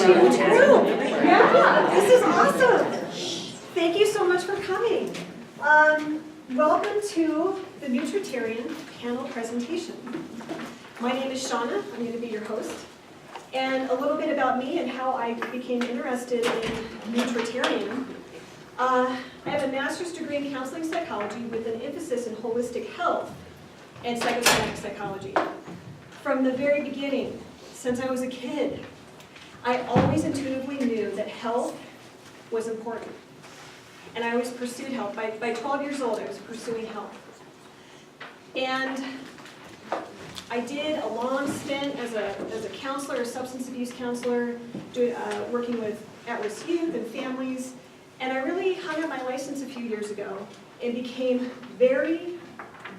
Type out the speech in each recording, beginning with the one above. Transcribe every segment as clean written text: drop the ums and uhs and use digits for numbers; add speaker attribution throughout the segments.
Speaker 1: you too. Yeah, this is awesome. Thank you so much for coming. Welcome to the Nutritarian panel presentation. My name is Shauna. I'm going to be your host. And a little bit about me and how I became interested in Nutritarian. I have a master's degree in counseling psychology with an emphasis in holistic health and psychosomatic psychology. From the very beginning, since I was a kid, I always intuitively knew that health was important. And I always pursued health. By 12 years old, I was pursuing health. And I did a long stint as a counselor, a substance abuse counselor, working with at-risk youth and families. And I really hung up my license a few years ago and became very,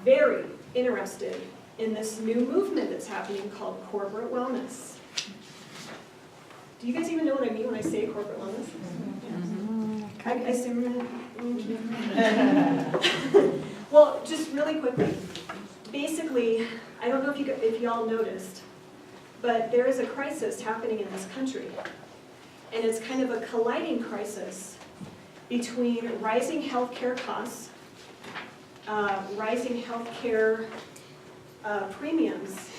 Speaker 1: very interested in this new movement that's happening called corporate wellness. Do you guys even know what I mean when I say corporate wellness? Mm-hmm. I assume that. Well, just really quickly. Basically, I don't know if y'all noticed, but there is a crisis happening in this country. And it's kind of a colliding crisis between rising healthcare costs, rising healthcare premiums,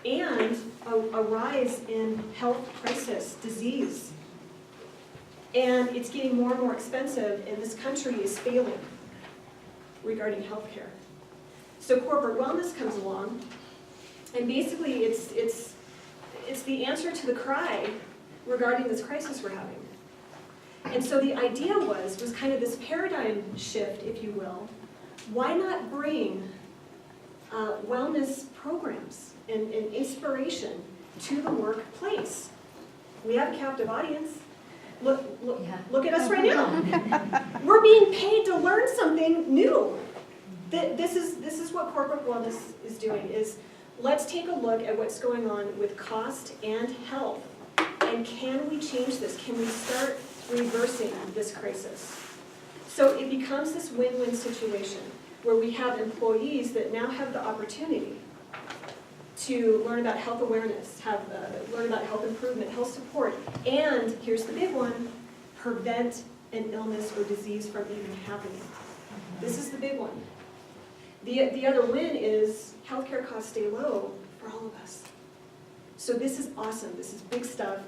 Speaker 1: and a rise in health crisis, disease. And it's getting more and more expensive, and this country is failing regarding healthcare. So corporate wellness comes along, and basically it's the answer to the cry regarding this crisis we're having. And so the idea was kind of this paradigm shift, if you will. Why not bring wellness programs and inspiration to the workplace? We have a captive audience. Look at us right now. We're being paid to learn something new. This is what corporate wellness is doing, is let's take a look at what's going on with cost and health. And can we change this? Can we start reversing this crisis? So it becomes this win-win situation where we have employees that now have the opportunity to learn about health awareness, learn about health improvement, health support, and here's the big one, prevent an illness or disease from even happening. This is the big one. The other win is healthcare costs stay low for all of us. So this is awesome. This is big stuff.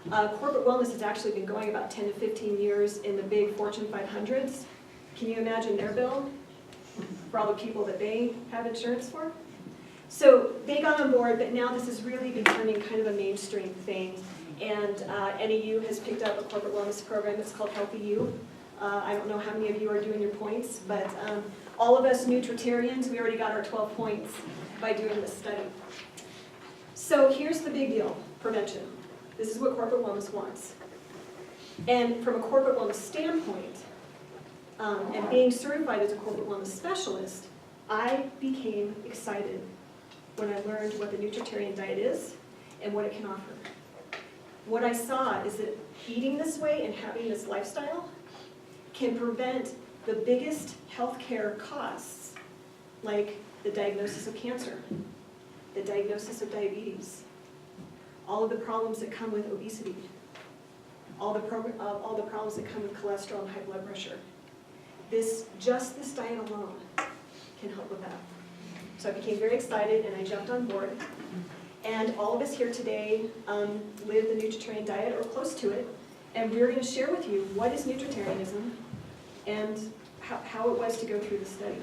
Speaker 1: Corporate wellness has actually been going about 10 to 15 years in the big Fortune 500s. Can you imagine their bill for all the people that they have insurance for? So they got on board, but now this is really becoming kind of a mainstream thing. And NAU has picked up a corporate wellness program that's called Healthy You. I don't know how many of you are doing your points, but all of us Nutritarians, we already got our 12 points by doing this study. So here's the big deal, prevention. This is what corporate wellness wants. And from a corporate wellness standpoint, and being certified as a corporate wellness specialist, I became excited when I learned what the Nutritarian diet is and what it can offer. What I saw is that eating this way and having this lifestyle can prevent the biggest healthcare costs, like the diagnosis of cancer, the diagnosis of diabetes, all of the problems that come with obesity, all the problems that come with cholesterol and high blood pressure. Just this diet alone can help with that. So I became very excited and I jumped on board. And all of us here today live the Nutritarian diet or close to it. And we're going to share with you what is Nutritarianism and how it was to go through the study.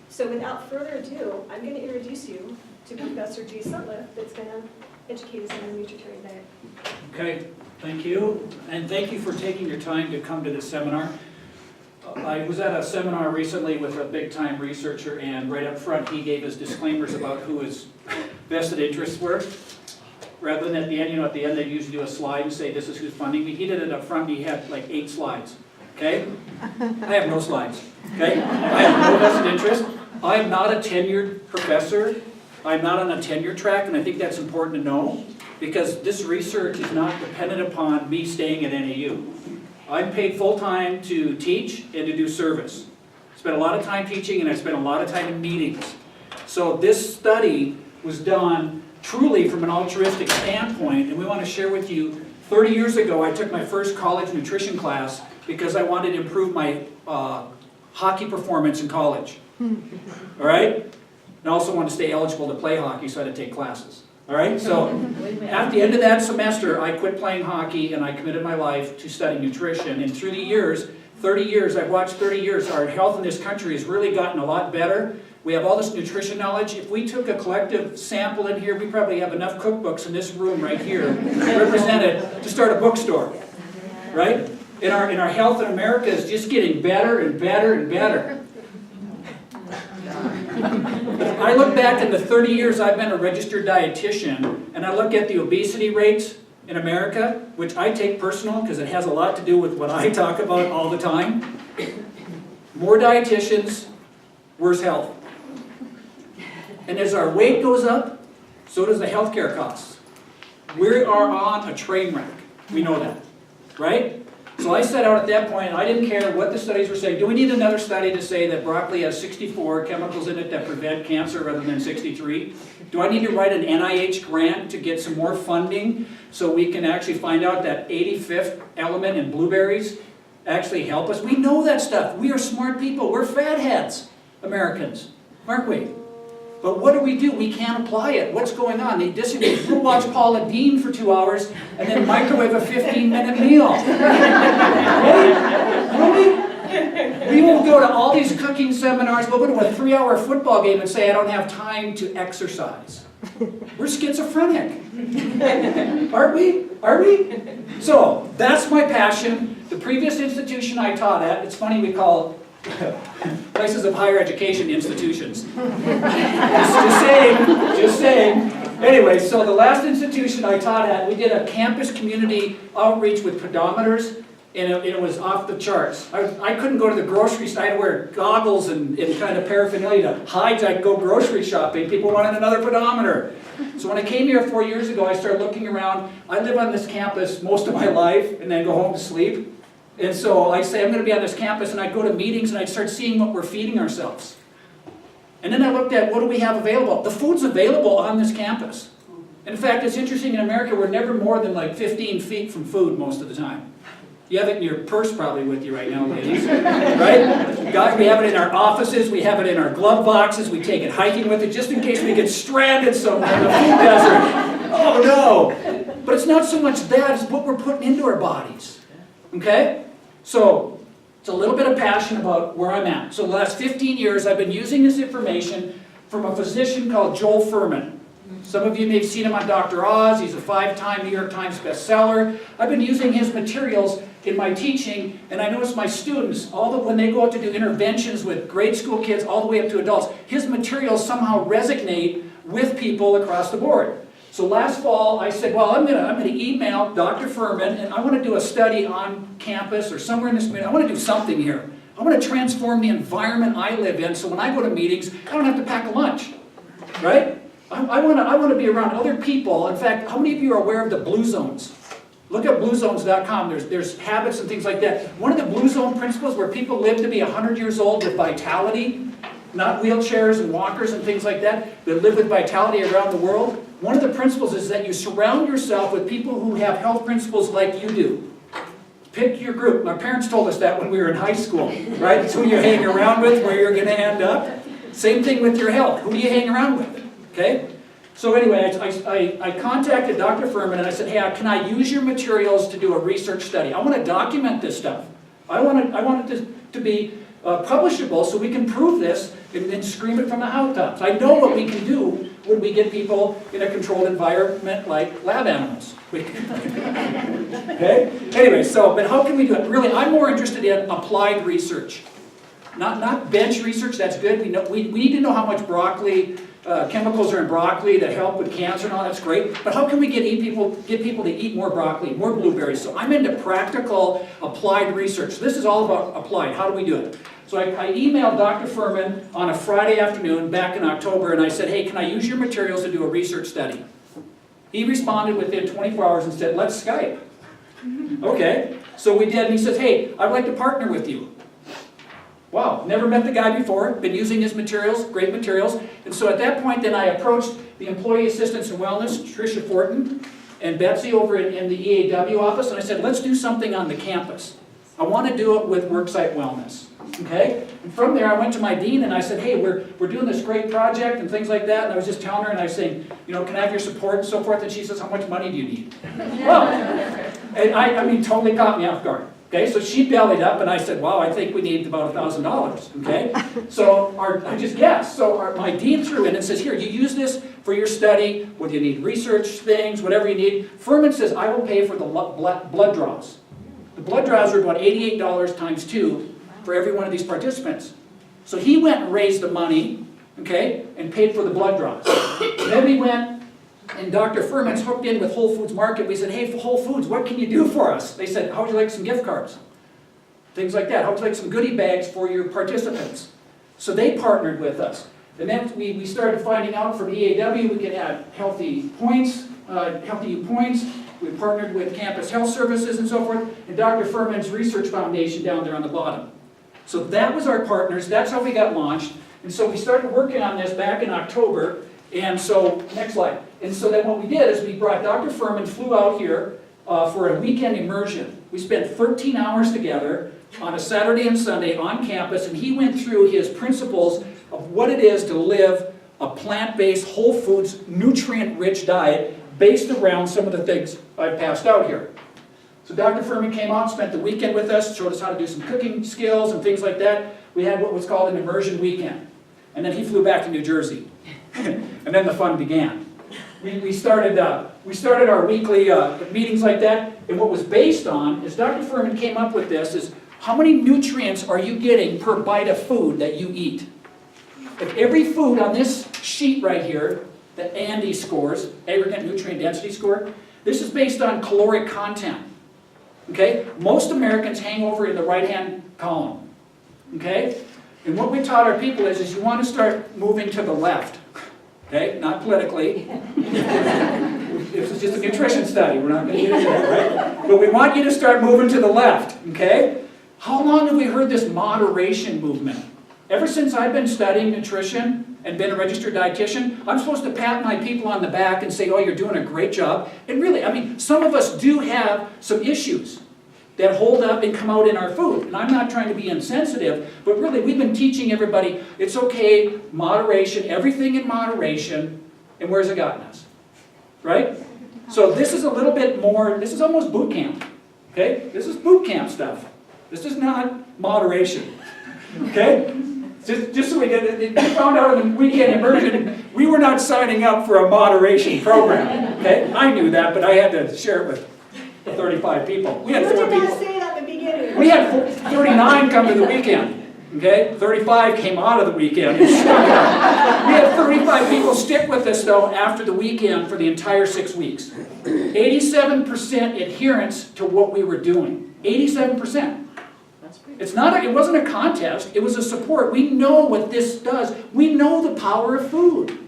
Speaker 1: So without further ado, I'm going to introduce you to Professor G. Sutliffe that's going to educate us on the Nutritarian diet.
Speaker 2: Okay, thank you. And thank you for taking your time to come to this seminar. I was at a seminar recently with a big-time researcher, and right up front he gave us disclaimers about who his vested interests were. Rather than at the end, at the end they usually do a slide and say this is who's funding me. He did it up front, he had like 8 slides. Okay? I have no slides. Okay? I have no vested interest. I am not a tenured professor. I'm not on a tenure track, and I think that's important to know, because this research is not dependent upon me staying at NAU. I'm paid full-time to teach and to do service. I spent a lot of time teaching, and I spent a lot of time in meetings. So this study was done truly from an altruistic standpoint, and we want to share with you 30 years ago, I took my first college nutrition class because I wanted to improve my hockey performance in college. All right? And I also wanted to stay eligible to play hockey, so I had to take classes. All right? So at the end of that semester, I quit playing hockey and I committed my life to studying nutrition. And through the years, 30 years, I've watched 30 years, our health in this country has really gotten a lot better. We have all this nutrition knowledge. If we took a collective sample in here, we probably have enough cookbooks in this room right here represented to start a bookstore, right? And our health in America is just getting better and better and better. I look back in the 30 years I've been a registered dietitian, and I look at the obesity rates in America, which I take personal because it has a lot to do with what I talk about all the time. More dietitians, worse health. And as our weight goes up, so does the healthcare costs. We are on a train wreck. We know that, right? So I set out at that point, and I didn't care what the studies were saying. Do we need another study to say that broccoli has 64 chemicals in it that prevent cancer rather than 63? Do I need to write an NIH grant to get some more funding so we can actually find out that 85th element in blueberries actually help us? We know that stuff. We are smart people. We're fatheads, Americans, aren't we? But what do? We can't apply it. What's going on? They disagree. We'll watch Paula Deen for 2 hours and then microwave a 15-minute meal. Really? We will go to all these cooking seminars. We'll go to a 3-hour football game and say, I don't have time to exercise. We're schizophrenic. Aren't we? Are we? So, that's my passion. The previous institution I taught at, it's funny we call places of higher education institutions. Just saying. Anyway, so the last institution I taught at, we did a campus community outreach with pedometers, and it was off the charts. I couldn't go to the grocery store. I had to wear goggles and kind of paraphernalia to hide. I'd go grocery shopping. People wanted another pedometer. So when I came here 4 years ago, I started looking around. I live on this campus most of my life and then go home to sleep. And so I say, I'm going to be on this campus, and I'd go to meetings and I'd start seeing what we're feeding ourselves. And then I looked at what do we have available. The food's available on this campus. In fact, it's interesting, in America, we're never more than like 15 feet from food most of the time. You have it in your purse probably with you right now, ladies. Right? Guys, we have it in our offices, we have it in our glove boxes, we take it hiking with it just in case we get stranded somewhere in the food desert. Oh no! But it's not so much that, it's what we're putting into our bodies. Okay? So, it's a little bit of passion about where I'm at. So the last 15 years, I've been using this information from a physician called Joel Fuhrman. Some of you may have seen him on Dr. Oz. He's a 5-time New York Times bestseller. I've been using his materials in my teaching, and I notice my students, when they go out to do interventions with grade school kids all the way up to adults, his materials somehow resonate with people across the board. So last fall, I said, well, I'm going to email Dr. Fuhrman, and I want to do a study on campus or somewhere in this community. I want to do something here. I want to transform the environment I live in so when I go to meetings, I don't have to pack a lunch, right? I want to be around other people. In fact, how many of you are aware of the Blue Zones? Look at bluezones.com. There's habits and things like that. One of the Blue Zone principles where people live to be 100 years old with vitality, not wheelchairs and walkers and things like that, that live with vitality around the world. One of the principles is that you surround yourself with people who have health principles like you do. Pick your group. My parents told us that when we were in high school, right? It's who you hang around with, where you're going to end up. Same thing with your health. Who do you hang around with? Okay? So anyway, I contacted Dr. Fuhrman and I said, hey, can I use your materials to do a research study? I want to document this stuff. I want it to be publishable so we can prove this and scream it from the housetops. I know what we can do when we get people in a controlled environment like lab animals. Okay? Anyway, but how can we do it? Really, I'm more interested in applied research. Not bench research, that's good. We need to know how much broccoli, chemicals are in broccoli that help with cancer and all, that's great. But how can we get people to eat more broccoli, more blueberries? So I'm into practical applied research. This is all about applied. How do we do it? So I emailed Dr. Fuhrman on a Friday afternoon back in October, and I said, hey, can I use your materials to do a research study? He responded within 24 hours and said, let's Skype. Okay, so we did, and he says, hey, I'd like to partner with you. Wow, never met the guy before, been using his materials, great materials. And so at that point, then I approached the Employee Assistance and Wellness, Tricia Fortin, and Betsy over in the EAW office, and I said, let's do something on the campus. I want to do it with worksite wellness, okay? And from there, I went to my dean and I said, hey, we're doing this great project and things like that, and I was just telling her, and I was saying, you know, can I have your support and so forth? And she says, how much money do you need? Well, and I mean, totally caught me off guard. Okay, so she bellied up, and I said, wow, I think we need about $1,000, okay? So I just guessed. So my dean threw in and says, here, you use this for your study, whether you need research things, whatever you need. Furman says, I will pay for the blood draws. The blood draws are about $88 times 2 for every one of these participants. So he went and raised the money, okay, and paid for the blood draws. Then we went, and Dr. Furman's hooked in with Whole Foods Market. We said, hey, Whole Foods, what can you do for us? They said, how would you like some gift cards? Things like that. How would you like some goodie bags for your participants? So they partnered with us. And then we started finding out from EAW we could add healthy points, healthy points. We partnered with Campus Health Services and so forth, and Dr. Furman's Research Foundation down there on the bottom. So that was our partners. That's how we got launched. And so we started working on this back in October. And so, next slide. And so then what we did is we brought Dr. Furman, flew out here for a weekend immersion. We spent 13 hours together on a Saturday and Sunday on campus, and he went through his principles of what it is to live a plant-based, whole foods, nutrient-rich diet based around some of the things I've passed out here. So Dr. Furman came out, spent the weekend with us, showed us how to do some cooking skills and things like that. We had what was called an immersion weekend. And then he flew back to New Jersey. And then the fun began. We started our weekly meetings like that, and what was based on is Dr. Furman came up with this, is how many nutrients are you getting per bite of food that you eat? If every food on this sheet right here, the ANDI scores, aggregate nutrient density score, this is based on caloric content. Okay? Most Americans hang over in the right-hand column. Okay? And what we taught our people is you want to start moving to the left. Okay? Not politically. This is just a nutrition study. We're not going to get into that, right? But we want you to start moving to the left. Okay? How long have we heard this moderation movement? Ever since I've been studying nutrition and been a registered dietitian, I'm supposed to pat my people on the back and say, oh, you're doing a great job. And really, I mean, some of us do have some issues that hold up and come out in our food. And I'm not trying to be insensitive, but really we've been teaching everybody it's okay, moderation, everything in moderation, and where's it gotten us? Right? So this is a little bit more, this is almost boot camp. Okay? This is boot camp stuff. This is not moderation. Okay? Just so we get it, we found out in the weekend immersion, we were not signing up for a moderation program. Okay? I knew that, but I had to share it with 35 people. We had 4 people.
Speaker 1: You did not say that at the beginning.
Speaker 2: We had 39 come to the weekend. Okay? 35 came out of the weekend. We had 35 people stick with us, though, after the weekend for the entire 6 weeks. 87% adherence to what we were doing. 87%. It wasn't a contest, it was a support. We know what this does. We know the power of food.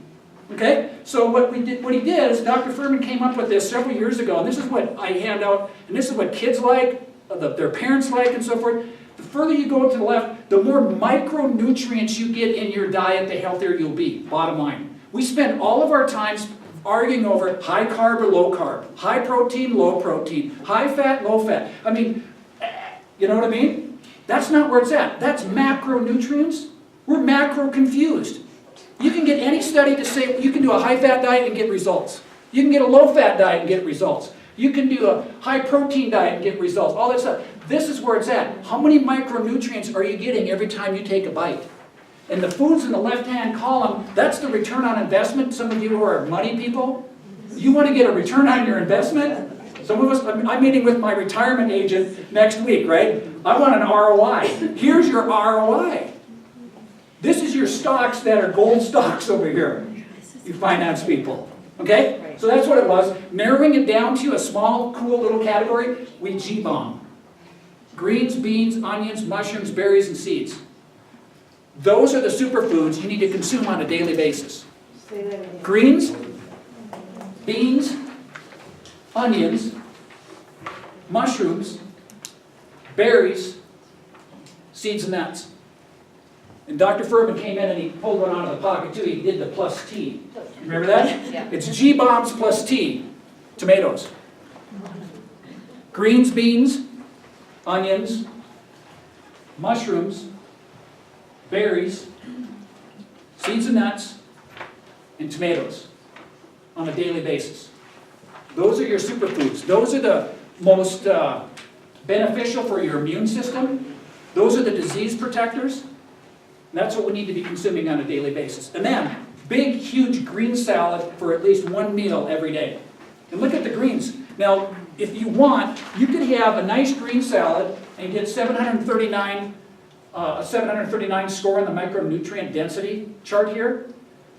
Speaker 2: Okay? So what he did is Dr. Furman came up with this several years ago, and this is what I hand out, and this is what kids like, their parents like, and so forth. The further you go to the left, the more micronutrients you get in your diet, the healthier you'll be, bottom line. We spend all of our time arguing over high carb or low carb, high protein, low protein, high fat, low fat. I mean, you know what I mean? That's not where it's at. That's macronutrients. We're macro confused. You can get any study to say you can do a high-fat diet and get results. You can get a low-fat diet and get results. You can do a high-protein diet and get results. All that stuff. This is where it's at. How many micronutrients are you getting every time you take a bite? And the foods in the left-hand column, that's the return on investment. Some of you who are money people, you want to get a return on your investment? Some of us, I'm meeting with my retirement agent next week, right? I want an ROI. Here's your ROI. This is your stocks that are gold stocks over here, you finance people. Okay? So that's what it was. Narrowing it down to a small, cool little category, we G-bomb. Greens, beans, onions, mushrooms, berries, and seeds. Those are the superfoods you need to consume on a daily basis. Greens, beans, onions, mushrooms, berries, seeds and nuts. And Dr. Furman came in and he pulled one out of the pocket too. He did the plus T. Remember that?
Speaker 3: Yeah.
Speaker 2: It's G-bombs plus T. Tomatoes. Greens, beans, onions, mushrooms, berries, seeds and nuts, and tomatoes on a daily basis. Those are your superfoods. Those are the most beneficial for your immune system. Those are the disease protectors. And that's what we need to be consuming on a daily basis. And then, big, huge green salad for at least one meal every day. And look at the greens. Now, if you want, you could have a nice green salad and get 739 score on the micronutrient density chart here,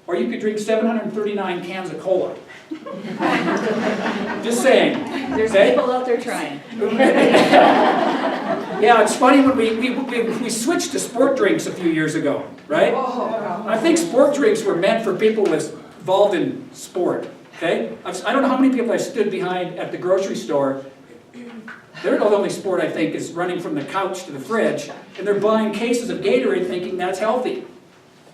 Speaker 2: or you could drink 739 cans of cola. Just saying.
Speaker 3: There's
Speaker 2: okay?
Speaker 3: people out there trying.
Speaker 2: Yeah, it's funny when we switched to sport drinks a few years ago, right? I think sport drinks were meant for people involved in sport, okay? I don't know how many people I stood behind at the grocery store. They're the only sport I think is running from the couch to the fridge, and they're buying cases of Gatorade thinking that's healthy.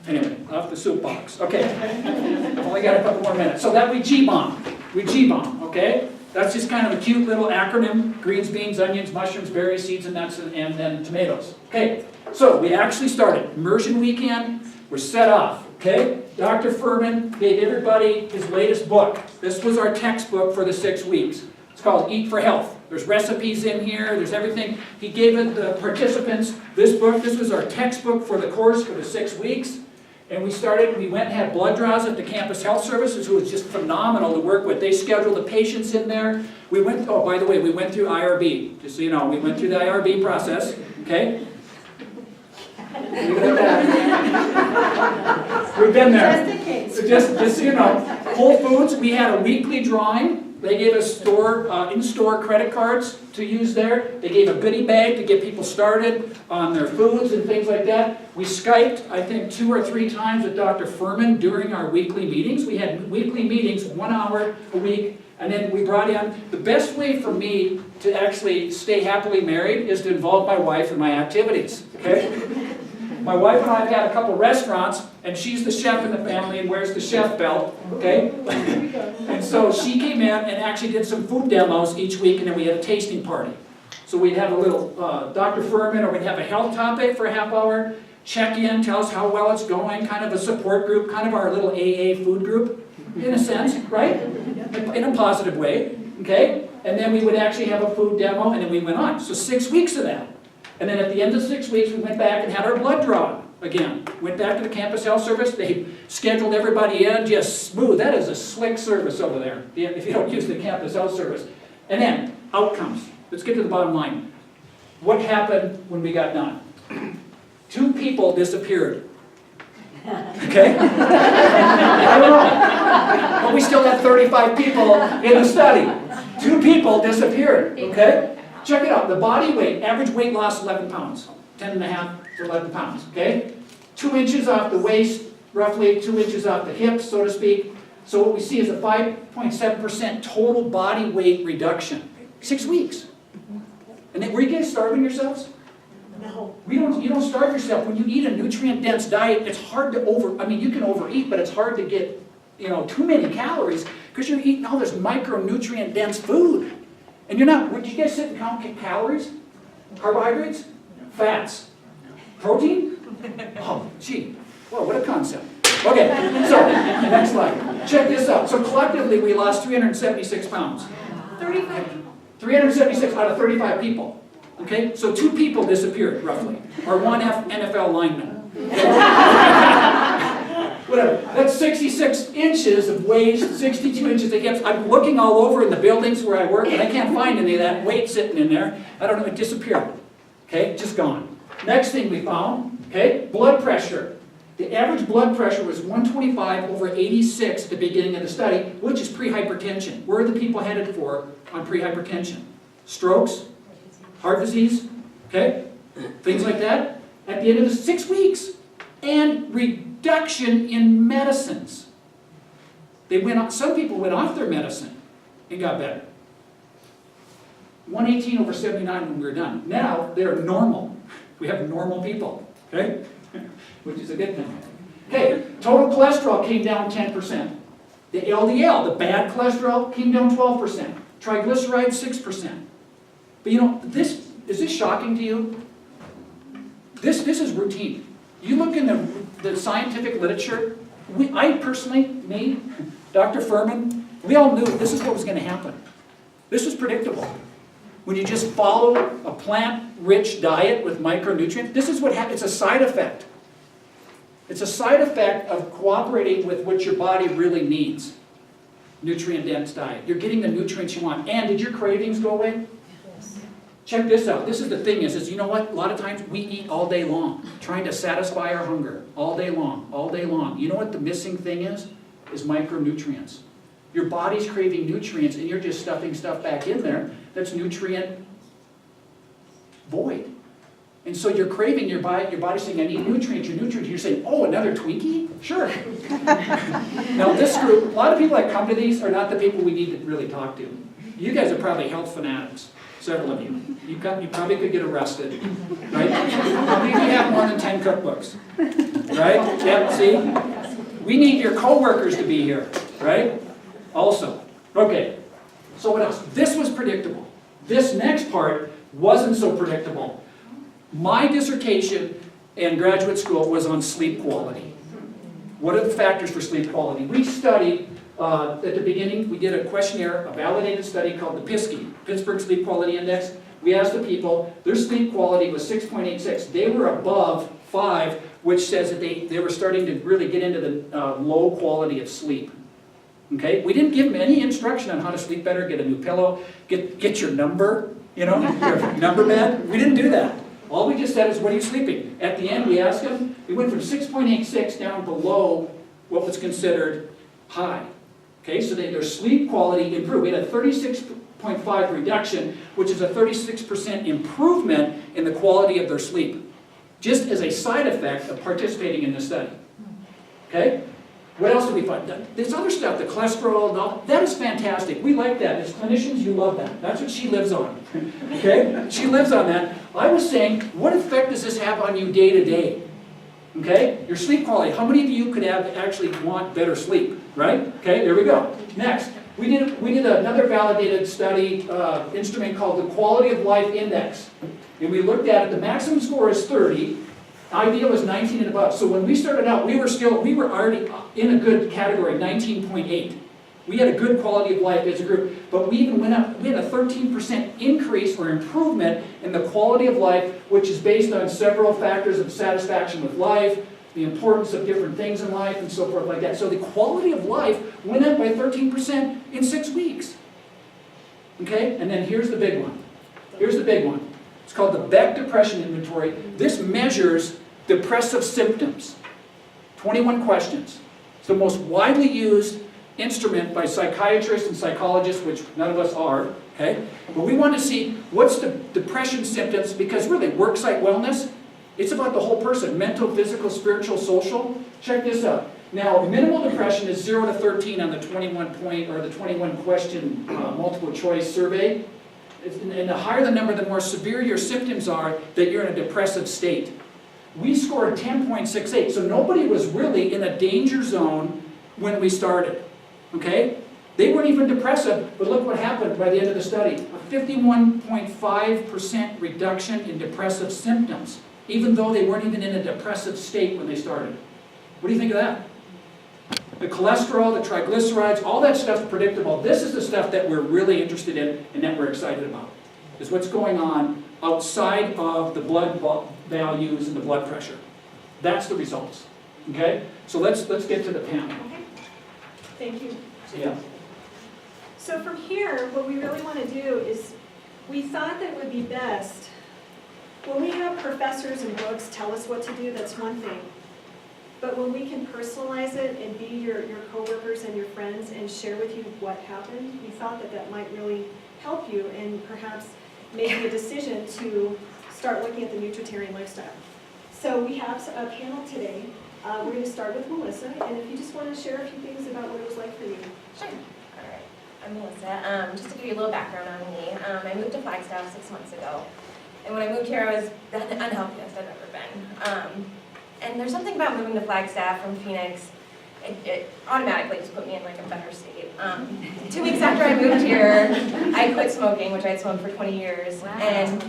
Speaker 2: Anyway, off the soapbox. Okay, I've only got a couple more minutes. So that we G-bomb. We G-bomb, okay? That's just kind of a cute little acronym. Greens, beans, onions, mushrooms, berries, seeds and nuts, and then tomatoes. Okay, so we actually started. Immersion weekend, we're set off, okay? Dr. Furman gave everybody his latest book. This was our textbook for the 6 weeks. It's called Eat for Health. There's recipes in here, there's everything. He gave it the participants this book. This was our textbook for the course for the 6 weeks. And we went and had blood draws at the campus health services, who was just phenomenal to work with. They scheduled the patients in there. Oh, by the way, we went through IRB, just so you know. We went through the IRB process, okay? Leave it at that. We've been there.
Speaker 1: Just in case.
Speaker 2: Just so you know. Whole Foods, we had a weekly drawing. They gave us in-store credit cards to use there. They gave a goodie bag to get people started on their foods and things like that. We Skyped, I think, 2 or 3 times with Dr. Furman during our weekly meetings. We had weekly meetings, 1 hour a week, and then we brought in, the best way for me to actually stay happily married is to involve my wife in my activities, okay? My wife and I have had a couple restaurants, and she's the chef in the family and wears the chef belt, okay? And so she came in and actually did some food demos each week, and then we had a tasting party. So we'd have a little Dr. Furman, or we'd have a health topic for a half hour, check in, tell us how well it's going, kind of a support group, kind of our little AA food group, in a sense, right? In a positive way, okay? And then we would actually have a food demo, and then we went on. So 6 weeks of that. And then at the end of 6 weeks, we went back and had our blood draw again. Went back to the campus health service. They scheduled everybody in, just smooth. That is a slick service over there, if you don't use the campus health service. And then, outcomes. Let's get to the bottom line. What happened when we got done? 2 people disappeared. Okay? I don't know. But we still had 35 people in the study. 2 people disappeared. Okay? Check it out. The body weight, average weight loss 11 pounds. 10.5 to 11 pounds. Okay? 2 inches off the waist, roughly 2 inches off the hips, so to speak. So what we see is a 5.7% total body weight reduction. 6 weeks. And then, were you guys starving yourselves?
Speaker 1: No.
Speaker 2: You don't starve yourself. When you eat a nutrient-dense diet, it's hard to you can overeat, but it's hard to get, too many calories because you're eating all this micronutrient-dense food. And you're not, would you guys sit and count calories? Carbohydrates? Fats? Protein? Oh, gee. Whoa, what a concept. Okay, so, next slide. Check this out. So collectively, we lost 376 pounds.
Speaker 1: 35 people.
Speaker 2: 376 out of 35 people. Okay, so 2 people disappeared, roughly. Or 1 NFL lineman. Whatever. That's 66 inches of waist, 62 inches of hips. I'm looking all over in the buildings where I work, and I can't find any of that weight sitting in there. I don't know, it disappeared. Okay, just gone. Next thing we found, okay, blood pressure. The average blood pressure was 125/86 at the beginning of the study, which is pre-hypertension. Where are the people headed for on pre-hypertension? Strokes, heart disease, okay, things like that. At the end of the 6 weeks, and reduction in medicines. Some people went off their medicine and got better. 118/79 when we were done. Now they're normal. We have normal people, okay? Which is a good thing. Okay, total cholesterol came down 10%. The LDL, the bad cholesterol, came down 12%. Triglycerides, 6%. But you know, is this shocking to you? This is routine. You look in the scientific literature, I personally, me, Dr. Furman, we all knew this is what was going to happen. This was predictable. When you just follow a plant-rich diet with micronutrients, this is what happens. It's a side effect. It's a side effect of cooperating with what your body really needs. Nutrient-dense diet. You're getting the nutrients you want. And did your cravings go away?
Speaker 3: Yes.
Speaker 2: Check this out. This is the thing is you know what? A lot of times we eat all day long, trying to satisfy our hunger. All day long, all day long. You know what the missing thing is? Is micronutrients. Your body's craving nutrients and you're just stuffing stuff back in there that's nutrient void. And so you're craving your body's saying, I need nutrients, your nutrients. You're saying, oh, another Twinkie? Sure. Now this group, a lot of people that come to these are not the people we need to really talk to. You guys are probably health fanatics, several of you. You probably could get arrested, right? Probably could have more than 10 cookbooks, right? Yeah, see? We need your coworkers to be here, right? Also. Okay, so what else? This was predictable. This next part wasn't so predictable. My dissertation in graduate school was on sleep quality. What are the factors for sleep quality? We studied, at the beginning, we did a questionnaire, a validated study called the PSQI, Pittsburgh Sleep Quality Index. We asked the people, their sleep quality was 6.86. They were above 5, which says that they were starting to really get into the low quality of sleep. Okay? We didn't give them any instruction on how to sleep better, get a new pillow, get your number, you know, your number bed. We didn't do that. All we just said is, what are you sleeping? At the end, we asked them, we went from 6.86 down below what was considered high. Okay, so their sleep quality improved. We had a 36.5 reduction, which is a 36% improvement in the quality of their sleep, just as a side effect of participating in the study. Okay? What else do we find? This other stuff, the cholesterol, and all, that is fantastic. We like that. As clinicians, you love that. That's what she lives on. Okay? She lives on that. I was saying, what effect does this have on you day to day? Okay? Your sleep quality. How many of you could actually want better sleep? Right? Okay, there we go. Next, we did another validated study instrument called the Quality of Life Index. And we looked at it. The maximum score is 30. Ideal is 19 and above. So when we started out, we were already in a good category, 19.8. We had a good quality of life as a group, but we even went up, we had a 13% increase or improvement in the quality of life, which is based on several factors of satisfaction with life, the importance of different things in life, and so forth like that. So the quality of life went up by 13% in 6 weeks. Okay, and then here's the big one. Here's the big one. It's called the Beck Depression Inventory. This measures depressive symptoms. 21 questions. It's the most widely used instrument by psychiatrists and psychologists, which none of us are, okay? But we want to see what's the depression symptoms, because really, worksite wellness, it's about the whole person, mental, physical, spiritual, social. Check this out. Now, minimal depression is 0 to 13 on the 21 question multiple choice survey. And the higher the number, the more severe your symptoms are that you're in a depressive state. We scored 10.68, so nobody was really in a danger zone when we started. Okay? They weren't even depressive, but look what happened by the end of the study. A 51.5% reduction in depressive symptoms, even though they weren't even in a depressive state when they started. What do you think of that? The cholesterol, the triglycerides, all that stuff's predictable. This is the stuff that we're really interested in and that we're excited about, is what's going on outside of the blood values and the blood pressure. That's the results. Okay? So let's get to the panel.
Speaker 1: Okay. Thank you.
Speaker 2: Yeah.
Speaker 1: So from here, what we really want to do is, we thought that it would be best, when we have professors and books tell us what to do, that's one thing. But when we can personalize it and be your coworkers and your friends and share with you what happened, we thought that that might really help you and perhaps make a decision to start looking at the nutritarian lifestyle. So we have a panel today. We're going to start with Melissa, and if you just want to share a few things about what it was like for you.
Speaker 3: Sure. All right. I'm Melissa. Just to give you a little background on me, I moved to Flagstaff 6 months ago. And when I moved here, I was the unhealthiest I've ever been. And there's something about moving to Flagstaff from Phoenix it automatically just put me in like a better state. 2 weeks after I moved here, I quit smoking, which I had smoked for 20 years. Wow. And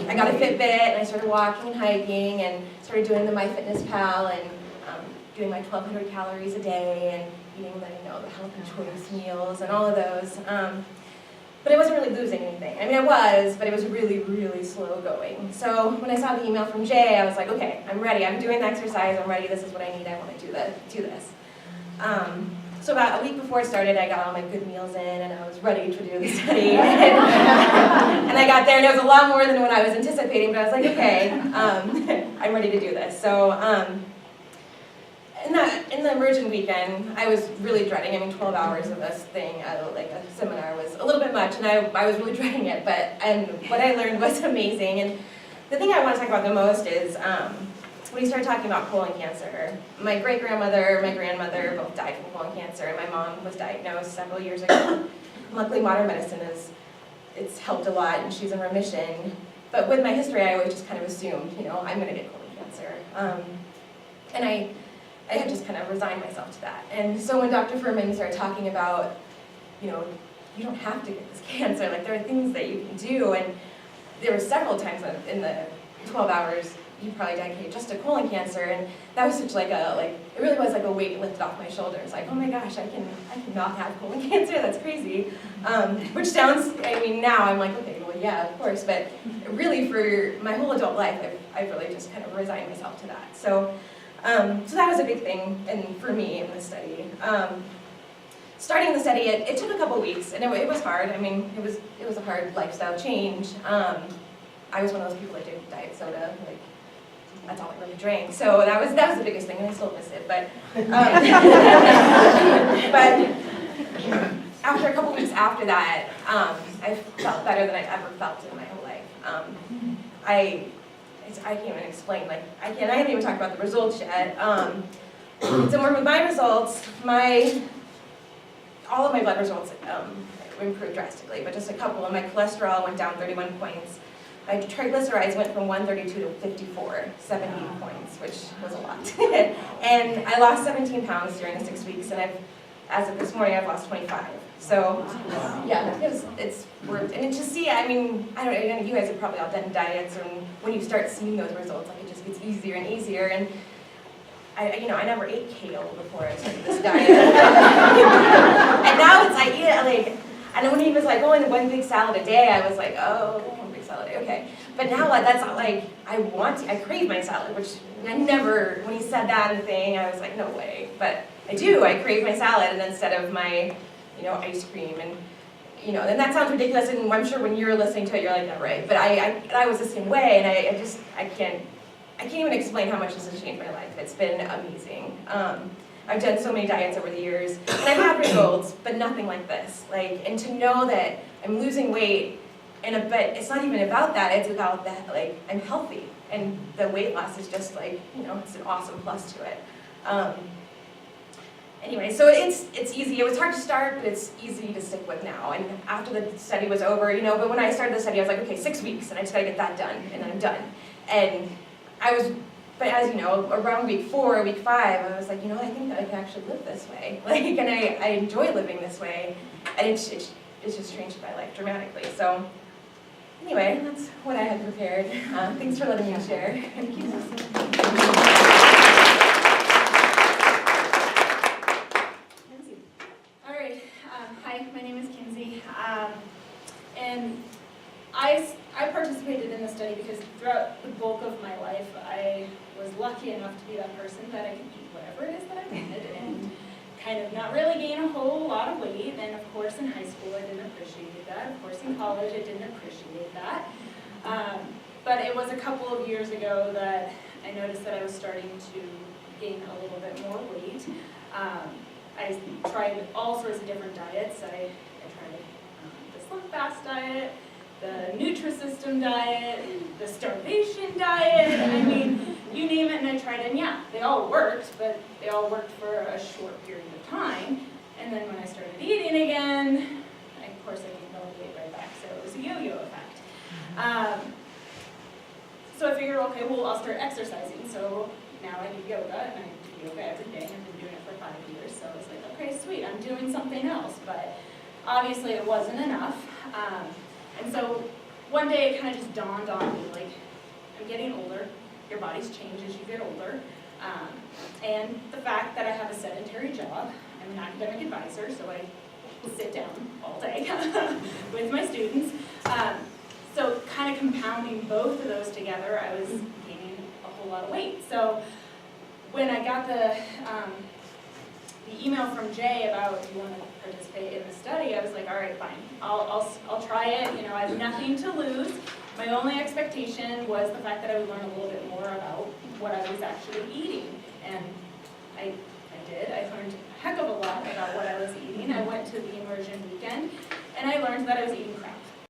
Speaker 3: I got a Fitbit, and I started walking and hiking, and started doing the MyFitnessPal, and doing my 1,200 calories a day, and eating the, the healthy choice meals, and all of those. But I wasn't really losing anything. I mean, I was, but it was really, really slow going. So when I saw the email from Jay, I was like, okay, I'm ready. I'm doing the exercise. I'm ready. This is what I need. I want to do this. So about a week before it started, I got all my good meals in, and I was ready to do the study. And I got there, and it was a lot more than what I was anticipating, but I was like, okay, I'm ready to do this. So in the immersion weekend, I was really dreading. I mean, 12 hours of this thing, like a seminar, was a little bit much, and I was really dreading it. And what I learned was amazing. And the thing I want to talk about the most is when we started talking about colon cancer. My great-grandmother, my grandmother both died from colon cancer, and my mom was diagnosed several years ago. Luckily, modern medicine it's helped a lot, and she's in remission. But with my history, I always just kind of assumed, I'm going to get colon cancer. And I had just kind of resigned myself to that. And so when Dr. Furman started talking about, you don't have to get this cancer, like there are things that you can do, and there were several times in the 12 hours you probably dedicated just to colon cancer, and that was such it really was like a weight lifted off my shoulders, like, oh my gosh, I can not have colon cancer, that's crazy. Which sounds, now I'm like, okay, well yeah, of course, but really for my whole adult life, I've really just kind of resigned myself to that. So that was a big thing for me in the study. Starting the study, it took a couple weeks, and it was hard. It was a hard lifestyle change. I was one of those people that did diet soda, like that's all I really drank. So that was the biggest thing, and I still miss it. But after a couple weeks after that, I felt better than I've ever felt in my whole life. I can't even explain, I haven't even talked about the results yet. So with my results, all of my blood results improved drastically, but just a couple. My cholesterol went down 31 points. My triglycerides went from 132 to 54, 70 points, which was a lot. And I lost 17 pounds during the 6 weeks, and as of this morning, I've lost 25. So, yeah, it's worth it. And to see, I don't know, you guys have probably all done diets, and when you start seeing those results, it just gets easier and easier. And I never ate kale before I started this diet. And now it's I eat it, and when he was like, oh, one big salad a day, I was like, oh, one big salad a day, okay. But now that's not I crave my salad, which I never, when he said that and thing, I was like, no way. But I do, I crave my salad, and instead of my, ice cream, and, and that sounds ridiculous, and I'm sure when you're listening to it, you're like, no, right. But I was the same way, and I can't even explain how much this has changed my life. It's been amazing. I've done so many diets over the years, and I've had results, but nothing like this. And to know that I'm losing weight, but it's not even about that, it's about that, I'm healthy, and the weight loss is just it's an awesome plus to it. Anyway, so it's easy. It was hard to start, but it's easy to stick with now. And after the study was over, but when I started the study, I was like, okay, 6 weeks, and I just gotta get that done, and then I'm done. And but as you know, around week 4, week 5, I was like, I think that I can actually live this way. And I enjoy living this way, and it's just changed my life dramatically. So anyway, that's what I had prepared. Thanks for letting me share. Thank you.
Speaker 4: All right. Hi, my name is Kinsey, and I participated in the study because throughout the bulk of my life, I was lucky enough to be that person that I could eat whatever it is that I wanted and kind of not really gain a whole lot of weight. And of course in high school I didn't appreciate that. Of course in college I didn't appreciate that. But it was a couple of years ago that I noticed that I was starting to gain a little bit more weight. I tried all sorts of different diets. I tried the Slim Fast diet, the Nutrisystem diet, the starvation diet, you name it, and I tried it, and yeah, they all worked, but they all worked for a short period of time. And then when I started eating again, of course I gained all the weight right back, so it was a yo-yo effect. So I figured, okay, well, I'll start exercising. So now I do yoga, and I do yoga every day, and I've been doing it for 5 years, so I was like, okay, sweet, I'm doing something else, but obviously it wasn't enough. And so one day it kind of just dawned on me, like, I'm getting older, your bodies change as you get older, and the fact that I have a sedentary job, I'm an academic advisor, so I sit down all day with my students. So kind of compounding both of those together, I was gaining a whole lot of weight. So when I got the email from Jay about if you want to participate in the study, I was like, all right, fine, I'll try it. You know, I have nothing to lose. My only expectation was the fact that I would learn a little bit more about what I was actually eating, and I did. I learned a heck of a lot about what I was eating. I went to the immersion weekend, and I learned that I was eating crap.